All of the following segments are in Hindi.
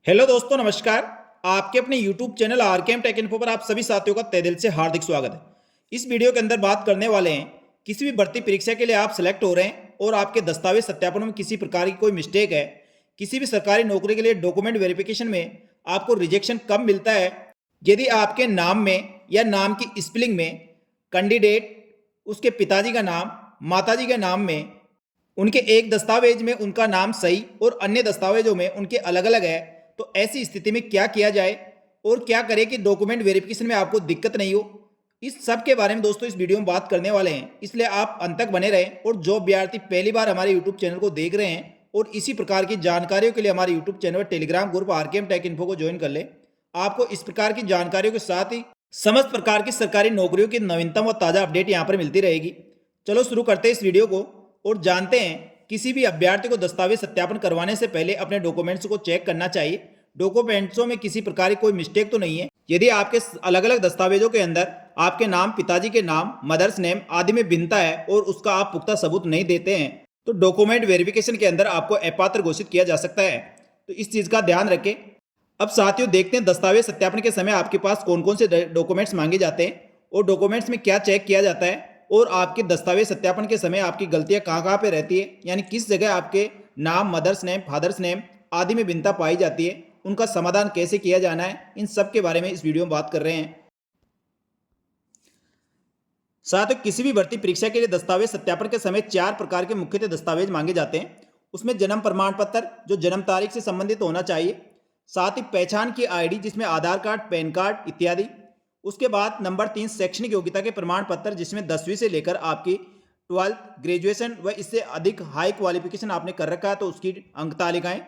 हेलो दोस्तों, नमस्कार। आपके अपने YouTube channel RKM take info पर आप सभी साथियों का तहे दिल से हार्दिक स्वागत है। इस वीडियो के अंदर बात करने वाले हैं, किसी भी भर्ती परीक्षा के लिए आप सिलेक्ट हो रहे हैं और आपके दस्तावेज सत्यापन में किसी प्रकार की कोई मिस्टेक है, किसी भी सरकारी नौकरी के लिए डॉक्यूमेंट वेरिफिकेशन में आपको रिजेक्शन कब मिलता है, यदि आपके नाम में या नाम की स्पेलिंग में कैंडिडेट उसके पिताजी का नाम, माताजी के नाम में उनके एक दस्तावेज में उनका नाम सही और अन्य दस्तावेजों में उनके अलग अलग है, तो ऐसी स्थिति में क्या किया जाए और क्या करें कि डॉक्यूमेंट वेरिफिकेशन में आपको दिक्कत नहीं हो। इस सब के बारे में दोस्तों इस वीडियो में बात करने वाले हैं, इसलिए आप अंत तक बने रहें। और जो अभ्यर्थी पहली बार हमारे यूट्यूब चैनल को देख रहे हैं और इसी प्रकार की जानकारियों के लिए हमारे यूट्यूब चैनल पर Telegram group RKM take info को ज्वाइन कर ले। आपको इस प्रकार की जानकारियों के साथ ही समस्त प्रकार की सरकारी नौकरियों की नवीनतम और ताज़ा अपडेट यहाँ पर मिलती रहेगी। चलो शुरू करते हैं इस वीडियो को और जानते हैं किसी भी अभ्यर्थी को दस्तावेज सत्यापन करवाने से पहले अपने डॉक्यूमेंट्स को चेक करना चाहिए। डॉक्यूमेंट्सों में किसी प्रकार की कोई मिस्टेक तो नहीं है। यदि आपके अलग अलग दस्तावेजों के अंदर आपके नाम, पिताजी के नाम, मदर्स नेम आदि में भिन्नता है और उसका आप पुख्ता सबूत नहीं देते हैं, तो डॉक्यूमेंट वेरिफिकेशन के अंदर आपको अपात्र घोषित किया जा सकता है। तो इस चीज़ का ध्यान रखें। अब साथियों, देखते हैं दस्तावेज सत्यापन के समय आपके पास कौन कौन से डॉक्यूमेंट्स मांगे जाते हैं और डॉक्यूमेंट्स में क्या चेक किया जाता है, और आपके दस्तावेज सत्यापन के समय आपकी गलतियां कहाँ पे रहती है, यानी किस जगह आपके नाम, मदर्स नेम, फादर्स नेम आदि में भिन्नता पाई जाती है, उनका समाधान कैसे किया जाना है, इन सब के बारे में इस वीडियो में बात कर रहे हैं। साथ ही किसी भी भर्ती परीक्षा के लिए दस्तावेज सत्यापन के समय 4 प्रकार के मुख्यतः दस्तावेज मांगे जाते हैं। उसमें जन्म प्रमाण पत्र जो जन्म तारीख से संबंधित होना चाहिए, साथ ही पहचान की आईडी जिसमें आधार कार्ड, पैन कार्ड इत्यादि। उसके बाद नंबर 3 शैक्षणिक योग्यता के प्रमाण पत्र जिसमें 10वीं से लेकर आपकी 12th, ग्रेजुएशन व इससे अधिक हाई क्वालिफिकेशन आपने कर रखा है तो उसकी अंक तालिकाएं,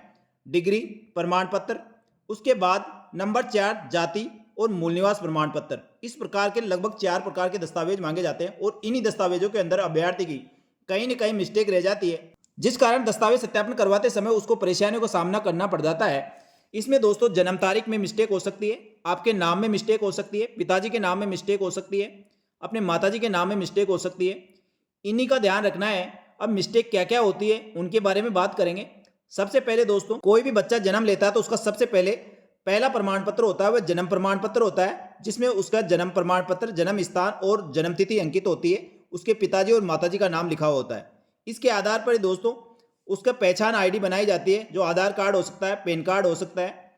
डिग्री प्रमाण पत्र। उसके बाद नंबर 4 जाति और मूल निवास प्रमाण पत्र। इस प्रकार के लगभग 4 प्रकार के दस्तावेज मांगे जाते हैं और इन्हीं दस्तावेजों के अंदर अभ्यर्थी की कहीं न कहीं मिस्टेक रह जाती है, जिस कारण दस्तावेज सत्यापन करवाते समय उसको परेशानियों का सामना करना पड़ जाता है। इसमें दोस्तों जन्म तारीख में मिस्टेक हो सकती है, आपके नाम में मिस्टेक हो सकती है, पिताजी के नाम में मिस्टेक हो सकती है, अपने माताजी के नाम में मिस्टेक हो सकती है। इन्हीं का ध्यान रखना है। अब मिस्टेक क्या क्या होती है उनके बारे में बात करेंगे। सबसे पहले दोस्तों, कोई भी बच्चा जन्म लेता है तो उसका सबसे पहला प्रमाण पत्र होता है वह जन्म प्रमाण पत्र होता है, जिसमें उसका जन्म प्रमाण पत्र, जन्म स्थान और जन्म तिथि अंकित होती है, उसके पिताजी और माताजी का नाम लिखा हुआ होता है। इसके आधार पर दोस्तों उसका पहचान आईडी बनाई जाती है, जो आधार कार्ड हो सकता है, पैन कार्ड हो सकता है।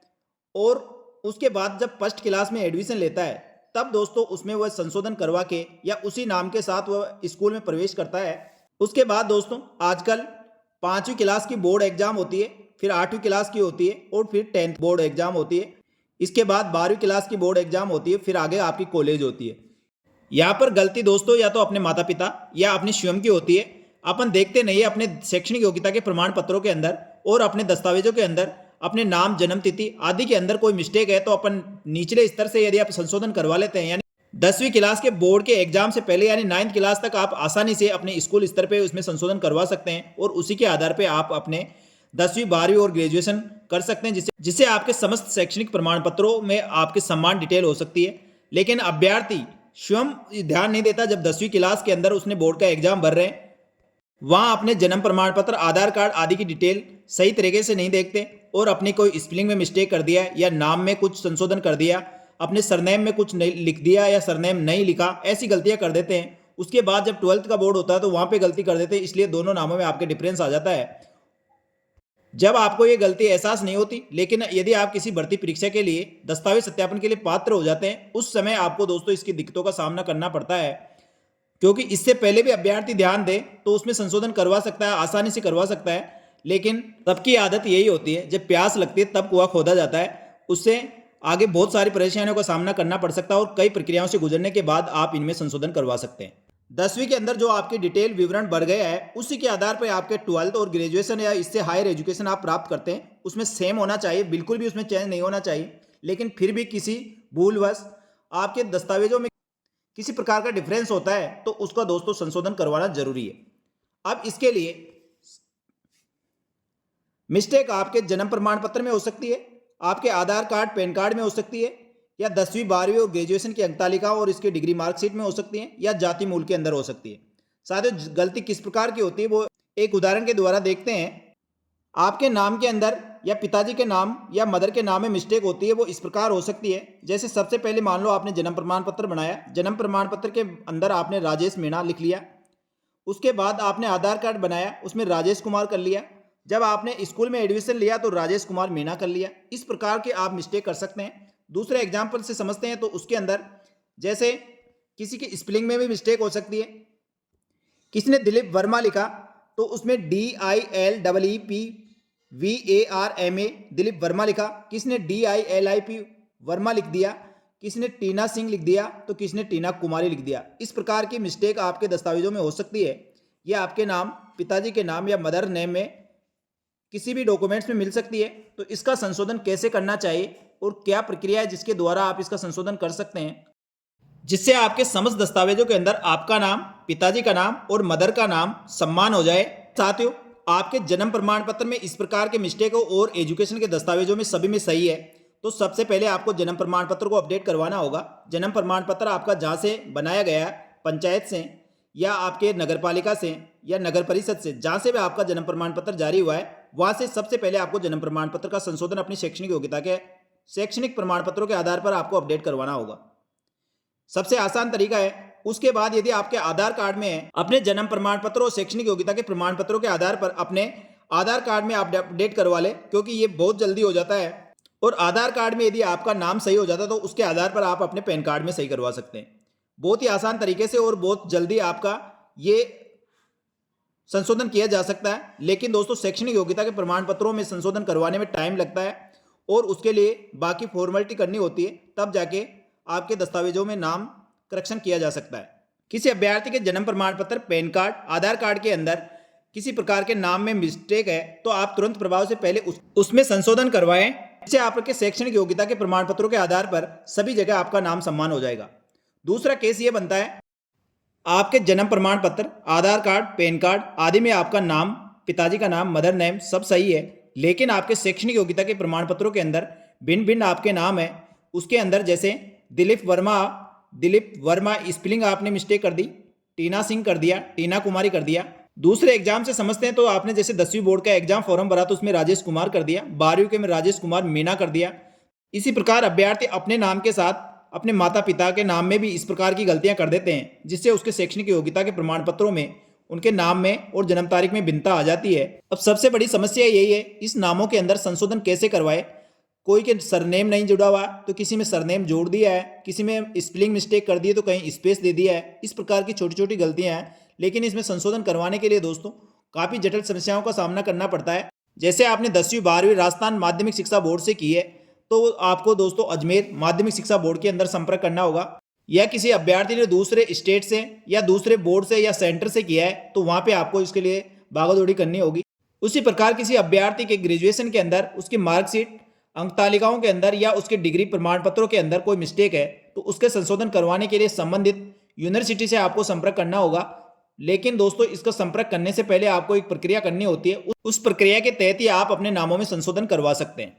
और उसके बाद जब फर्स्ट क्लास में एडमिशन लेता है तब दोस्तों उसमें वह संशोधन करवा के या उसी नाम के साथ वह स्कूल में प्रवेश करता है। उसके बाद दोस्तों आजकल 5वीं क्लास की बोर्ड एग्जाम होती है, फिर 8वीं क्लास की होती है और फिर 10th बोर्ड एग्जाम होती है। इसके बाद 12वीं क्लास की बोर्ड एग्जाम होती है, फिर आगे आपकी कॉलेज होती है। यहाँ पर गलती दोस्तों या तो अपने माता पिता या अपनी स्वयं की होती है। अपन देखते नहीं है अपने शैक्षणिक योग्यता के प्रमाण पत्रों के अंदर और अपने दस्तावेजों के अंदर अपने नाम, जन्म तिथि आदि के अंदर कोई मिस्टेक है तो अपन निचले स्तर से यदि आप संशोधन करवा लेते हैं, यानी 10वीं क्लास के बोर्ड के एग्जाम से पहले यानी 9th क्लास तक आप आसानी से अपने स्कूल स्तर पे उसमें संशोधन करवा सकते हैं और उसी के आधार पे आप अपने 10वीं, 12वीं और ग्रेजुएशन कर सकते हैं, जिससे आपके समस्त शैक्षणिक प्रमाण पत्रों में आपके समान डिटेल हो सकती है। लेकिन अभ्यर्थी स्वयं ध्यान नहीं देता, जब 10वीं क्लास के अंदर उसने बोर्ड का एग्जाम भर रहे हैं वहाँ अपने जन्म प्रमाण पत्र, आधार कार्ड आदि की डिटेल सही तरीके से नहीं देखते और अपनी कोई स्पेलिंग में मिस्टेक कर दिया या नाम में कुछ संशोधन कर दिया, अपने सरनेम में कुछ नहीं लिख दिया या सरनेम नहीं लिखा, ऐसी गलतियां कर देते हैं। उसके बाद जब 12th का बोर्ड होता है तो वहाँ पे गलती कर देते हैं, इसलिए दोनों नामों में आपके डिफरेंस आ जाता है। जब आपको ये गलती एहसास नहीं होती, लेकिन यदि आप किसी भर्ती परीक्षा के लिए दस्तावेज सत्यापन के लिए पात्र हो जाते हैं, उस समय आपको दोस्तों इसकी दिक्कतों का सामना करना पड़ता है, क्योंकि इससे पहले भी अभ्यर्थी ध्यान दे तो उसमें संशोधन करवा सकता है, आसानी से करवा सकता है। लेकिन सबकी आदत यही होती है, जब प्यास लगती है तब कुआं खोदा जाता है। उससे आगे बहुत सारी परेशानियों का सामना करना पड़ सकता है और कई प्रक्रियाओं से गुजरने के बाद आप इनमें संशोधन करवा सकते हैं। 10वीं के अंदर जो आपकी डिटेल विवरण भर गया है उसी के आधार पर आपके 12th और ग्रेजुएशन या इससे हायर एजुकेशन आप प्राप्त करते हैं उसमें सेम होना चाहिए, बिल्कुल भी उसमें चेंज नहीं होना चाहिए। लेकिन फिर भी किसी भूलवश आपके दस्तावेजों में किसी प्रकार का डिफरेंस होता है तो उसका दोस्तों संशोधन करवाना जरूरी है। अब इसके लिए मिस्टेक आपके जन्म प्रमाण पत्र में हो सकती है, आपके आधार कार्ड, पैन कार्ड में हो सकती है, या 10वीं, 12वीं और ग्रेजुएशन की अंक तालिका और इसके डिग्री मार्कशीट में हो सकती है, या जाति मूल के अंदर हो सकती है। साथ ही गलती किस प्रकार की होती है वो एक उदाहरण के द्वारा देखते हैं। आपके नाम के अंदर या पिताजी के नाम या मदर के नाम में मिस्टेक होती है, वो इस प्रकार हो सकती है। जैसे सबसे पहले मान लो आपने जन्म प्रमाण पत्र बनाया, जन्म प्रमाण पत्र के अंदर आपने राजेश मीणा लिख लिया। उसके बाद आपने आधार कार्ड बनाया, उसमें राजेश कुमार कर लिया। जब आपने स्कूल में एडमिशन लिया तो राजेश कुमार मीणा कर लिया। इस प्रकार के आप मिस्टेक कर सकते हैं। दूसरे एग्जाम्पल से समझते हैं, तो उसके अंदर जैसे किसी की स्पेलिंग में भी मिस्टेक हो सकती है। किसी ने दिलीप वर्मा लिखा तो उसमें DILEEPVARMA दिलीप वर्मा लिखा, किसी ने DILIP वर्मा लिख दिया, किसी ने टीना सिंह लिख दिया तो किसी ने टीना कुमारी लिख दिया। इस प्रकार की मिस्टेक आपके दस्तावेजों में हो सकती है। यह आपके नाम, पिताजी के नाम या मदर नेम में किसी भी डॉक्यूमेंट्स में मिल सकती है। तो इसका संशोधन कैसे करना चाहिए और क्या प्रक्रिया है जिसके द्वारा आप इसका संशोधन कर सकते हैं, जिससे आपके समस्त दस्तावेजों के अंदर आपका नाम, पिताजी का नाम और मदर का नाम सम्मान हो जाए। साथियों, आपके जन्म प्रमाण पत्र में इस प्रकार के मिस्टेक हो और एजुकेशन के दस्तावेजों में सभी में सही है, तो सबसे पहले आपको जन्म प्रमाण पत्र को अपडेट करवाना होगा। जन्म प्रमाण पत्र आपका जहाँ से बनाया गया है, पंचायत से या आपके नगर पालिका से या नगर परिषद से, जहाँ से भी आपका जन्म प्रमाण पत्र जारी हुआ है, वहाँ से सबसे पहले आपको जन्म प्रमाण पत्र का संशोधन अपनी शैक्षणिक योग्यता के शैक्षणिक प्रमाण पत्रों के आधार पर आपको अपडेट करवाना होगा। सबसे आसान तरीका है। उसके बाद यदि आपके आधार कार्ड में है, अपने जन्म प्रमाण पत्र और शैक्षणिक योग्यता के प्रमाण पत्रों के आधार पर अपने आधार कार्ड में आप अपडेट करवा ले, क्योंकि ये बहुत जल्दी हो जाता है। और आधार कार्ड में यदि आपका नाम सही हो जाता है तो उसके आधार पर आप अपने पैन कार्ड में सही करवा सकते हैं, बहुत ही आसान तरीके से और बहुत जल्दी आपका ये संशोधन किया जा सकता है। लेकिन दोस्तों, शैक्षणिक योग्यता के प्रमाण पत्रों में संशोधन करवाने में टाइम लगता है और उसके लिए बाकी फॉर्मेलिटी करनी होती है, तब जाके आपके दस्तावेजों में नाम करेक्शन किया जा सकता है। किसी अभ्यर्थी के जन्म प्रमाण पत्र, पैन कार्ड, आधार कार्ड के अंदर किसी प्रकार के नाम में मिस्टेक है तो आप तुरंत प्रभाव से पहले उसमें संशोधन करवाएं। इससे आपके शैक्षणिक योग्यता के प्रमाण पत्रों के आधार पर सभी जगह आपका नाम सम्मान हो जाएगा। दूसरा केस ये बनता है, आपके जन्म प्रमाण पत्र, आधार कार्ड, पैन कार्ड आदि में आपका नाम, पिताजी का नाम, मदर नेम सब सही है, लेकिन आपके शैक्षणिक योग्यता के प्रमाण पत्रों के अंदर भिन्न भिन्न आपके नाम है। उसके अंदर जैसे दिलीप वर्मा स्पेलिंग आपने मिस्टेक कर दी, टीना सिंह कर दिया, टीना कुमारी कर दिया। दूसरे एग्जाम से समझते हैं, तो आपने जैसे 10वीं बोर्ड का एग्जाम फॉर्म भरा तो उसमें राजेश कुमार कर दिया, 12वीं के में राजेश कुमार मीणा कर दिया। इसी प्रकार अभ्यर्थी अपने नाम के साथ अपने माता पिता के नाम में भी इस प्रकार की गलतियां कर देते हैं, जिससे उसके शैक्षणिक योग्यता के प्रमाण पत्रों में उनके नाम में और जन्म तारीख में भिन्नता आ जाती है। अब सबसे बड़ी समस्या यही है, इस नामों के अंदर संशोधन कैसे करवाए। कोई के सरनेम नहीं जुड़ा हुआ तो किसी में सरनेम जोड़ दिया है, किसी में स्पेलिंग मिस्टेक कर दी है तो कहीं स्पेस दे दिया है। इस प्रकार की छोटी छोटी गलतियां हैं, लेकिन इसमें संशोधन करवाने के लिए दोस्तों काफ़ी जटिल समस्याओं का सामना करना पड़ता है। जैसे आपने 10वीं 12वीं राजस्थान माध्यमिक शिक्षा बोर्ड से की है तो आपको दोस्तों अजमेर माध्यमिक शिक्षा बोर्ड के अंदर संपर्क करना होगा, या किसी अभ्यर्थी ने दूसरे स्टेट से या दूसरे बोर्ड से या सेंटर से किया है तो वहाँ पे आपको इसके लिए भागदौड़ी करनी होगी। उसी प्रकार किसी अभ्यर्थी के ग्रेजुएशन के अंदर उसकी मार्कशीट, अंक तालिकाओं के अंदर या उसके डिग्री प्रमाण पत्रों के अंदर कोई मिस्टेक है तो उसके संशोधन करवाने के लिए संबंधित यूनिवर्सिटी से आपको संपर्क करना होगा। लेकिन दोस्तों, इसका संपर्क करने से पहले आपको एक प्रक्रिया करनी होती है, उस प्रक्रिया के तहत ही आप अपने नामों में संशोधन करवा सकते हैं।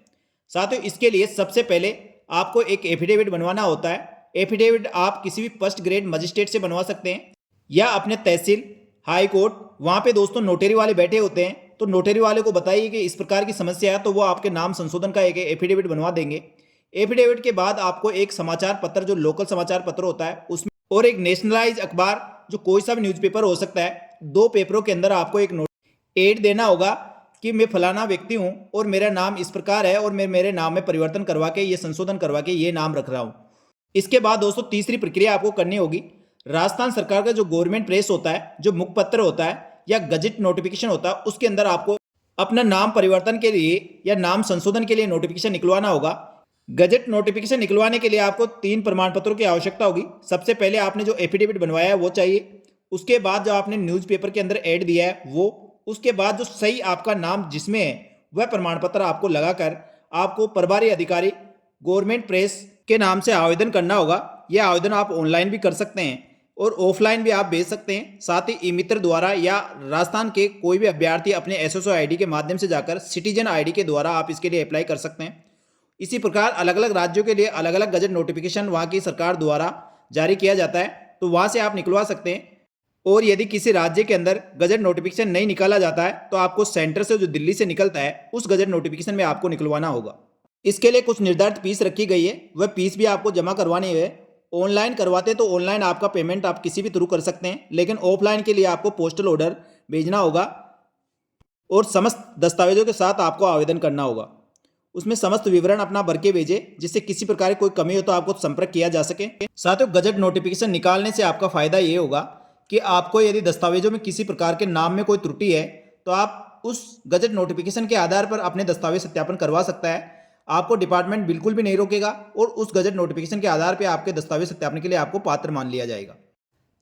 साथियों, इसके लिए सबसे पहले आपको एक एफिडेविट बनवाना होता है। एफिडेविट आप किसी भी फर्स्ट ग्रेड मजिस्ट्रेट से बनवा सकते हैं या अपने तहसील, हाई कोर्ट, वहाँ पे दोस्तों नोटरी वाले बैठे होते हैं, तो नोटरी वाले को बताइए कि इस प्रकार की समस्या है तो वो आपके नाम संशोधन का एक एफिडेविट बनवा देंगे। एफिडेविट के बाद आपको एक समाचार पत्र, जो लोकल समाचार पत्र होता है उसमें, और एक नेशनलाइज अखबार जो कोई सा भी न्यूज़पेपर हो सकता है, 2 पेपरों के अंदर आपको एक एड देना होगा कि मैं फलाना व्यक्ति हूं और मेरा नाम इस प्रकार है और मैं मेरे नाम में परिवर्तन करवा के ये संशोधन करवा के ये नाम रख रहा हूं। इसके बाद दोस्तों तीसरी प्रक्रिया आपको करनी होगी। राजस्थान सरकार का जो गवर्नमेंट प्रेस होता है, जो मुखपत्र होता है या गजट नोटिफिकेशन होता है, उसके अंदर आपको अपना नाम परिवर्तन के लिए या नाम संशोधन के लिए नोटिफिकेशन निकलवाना होगा। गजट नोटिफिकेशन निकलवाने के लिए आपको 3 प्रमाण पत्रों की आवश्यकता होगी। सबसे पहले आपने जो एफिडेविट बनवाया है वो चाहिए, उसके बाद जो आपने न्यूज़पेपर के अंदर ऐड दिया है वो, उसके बाद जो सही आपका नाम जिसमें है वह प्रमाण पत्र आपको लगाकर आपको प्रभारी अधिकारी गवर्नमेंट प्रेस के नाम से आवेदन करना होगा। यह आवेदन आप ऑनलाइन भी कर सकते हैं और ऑफलाइन भी आप भेज सकते हैं। साथ ही ई मित्र द्वारा या राजस्थान के कोई भी अभ्यर्थी अपने एसएसओ आईडी के माध्यम से जाकर सिटीजन आईडी के द्वारा आप इसके लिए अप्लाई कर सकते हैं। इसी प्रकार अलग अलग राज्यों के लिए अलग अलग गजट नोटिफिकेशन वहाँ की सरकार द्वारा जारी किया जाता है, तो वहाँ से आप निकलवा सकते हैं। और यदि किसी राज्य के अंदर गजट नोटिफिकेशन नहीं निकाला जाता है तो आपको सेंटर से जो दिल्ली से निकलता है उस गजट नोटिफिकेशन में आपको निकलवाना होगा। इसके लिए कुछ निर्धारित फीस रखी गई है, वह फीस भी आपको जमा करवानी है। ऑनलाइन करवाते तो ऑनलाइन आपका पेमेंट आप किसी भी थ्रू कर सकते हैं, लेकिन ऑफलाइन के लिए आपको पोस्टल ऑर्डर भेजना होगा और समस्त दस्तावेजों के साथ आपको आवेदन करना होगा। उसमें समस्त विवरण अपना भर के भेजे, जिससे किसी प्रकार की कोई कमी हो तो आपको संपर्क किया जा सके। साथियों, गजट नोटिफिकेशन निकालने से आपका फायदा ये होगा कि आपको यदि दस्तावेजों में किसी प्रकार के नाम में कोई त्रुटि है तो आप उस गजट नोटिफिकेशन के आधार पर अपने दस्तावेज सत्यापन करवा सकता है। आपको डिपार्टमेंट बिल्कुल भी नहीं रोकेगा और उस गजट नोटिफिकेशन के आधार पर आपके दस्तावेज सत्यापन के लिए आपको पात्र मान लिया जाएगा।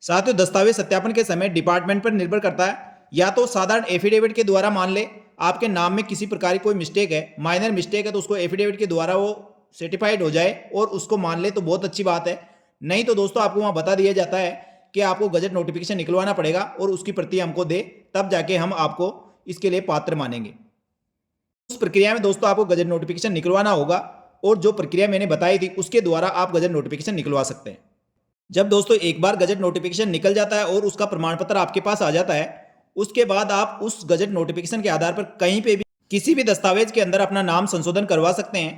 साथियों, दस्तावेज सत्यापन के समय डिपार्टमेंट पर निर्भर करता है, या तो साधारण एफिडेविट के द्वारा मान ले आपके नाम में किसी प्रकार की कोई मिस्टेक है, माइनर मिस्टेक है, तो उसको एफिडेविट के द्वारा वो सर्टिफाइड हो जाए और उसको मान ले तो बहुत अच्छी बात है। नहीं तो दोस्तों आपको वहाँ बता दिया जाता है कि आपको गजट नोटिफिकेशन निकलवाना पड़ेगा और उसकी प्रति हमको दे, तब जाके हम आपको इसके लिए पात्र मानेंगे। उस प्रक्रिया में दोस्तों आपको गजट नोटिफिकेशन निकलवाना होगा और जो प्रक्रिया मैंने बताई थी उसके द्वारा आप गजट नोटिफिकेशन निकलवा सकते हैं। जब दोस्तों एक बार गजट नोटिफिकेशन निकल जाता है और उसका प्रमाण पत्र आपके पास आ जाता है, उसके बाद आप उस गजट नोटिफिकेशन के आधार पर कहीं पे भी किसी भी दस्तावेज के अंदर अपना नाम संशोधन करवा सकते हैं।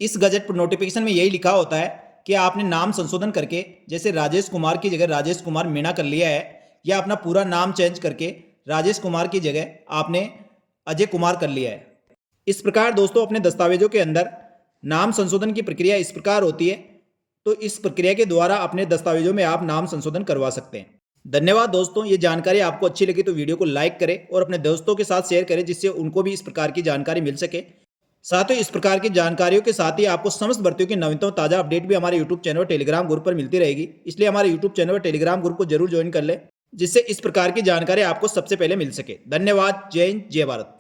इस गजट नोटिफिकेशन में यही लिखा होता है कि आपने नाम संशोधन करके, जैसे राजेश कुमार की जगह राजेश कुमार मीणा कर लिया है, या अपना पूरा नाम चेंज करके राजेश कुमार की जगह आपने अजय कुमार कर लिया है। इस प्रकार दोस्तों अपने दस्तावेजों के अंदर नाम संशोधन की प्रक्रिया इस प्रकार होती है, तो इस प्रक्रिया के द्वारा अपने दस्तावेजों में आप नाम संशोधन करवा सकते हैं। धन्यवाद दोस्तों, ये जानकारी आपको अच्छी लगी तो वीडियो को लाइक करें और अपने दोस्तों के साथ शेयर करें, जिससे उनको भी इस प्रकार की जानकारी मिल सके। साथ ही इस प्रकार की जानकारियों के साथ ही आपको समस्त भर्तियों की नवीनतम ताजा अपडेट भी हमारे यूट्यूब चैनल और टेलीग्राम ग्रुप पर मिलती रहेगी। इसलिए हमारे यूट्यूब चैनल और टेलीग्राम ग्रुप को जरूर ज्वाइन कर लें, जिससे इस प्रकार की जानकारी आपको सबसे पहले मिल सके। धन्यवाद। जय हिंद, जय भारत।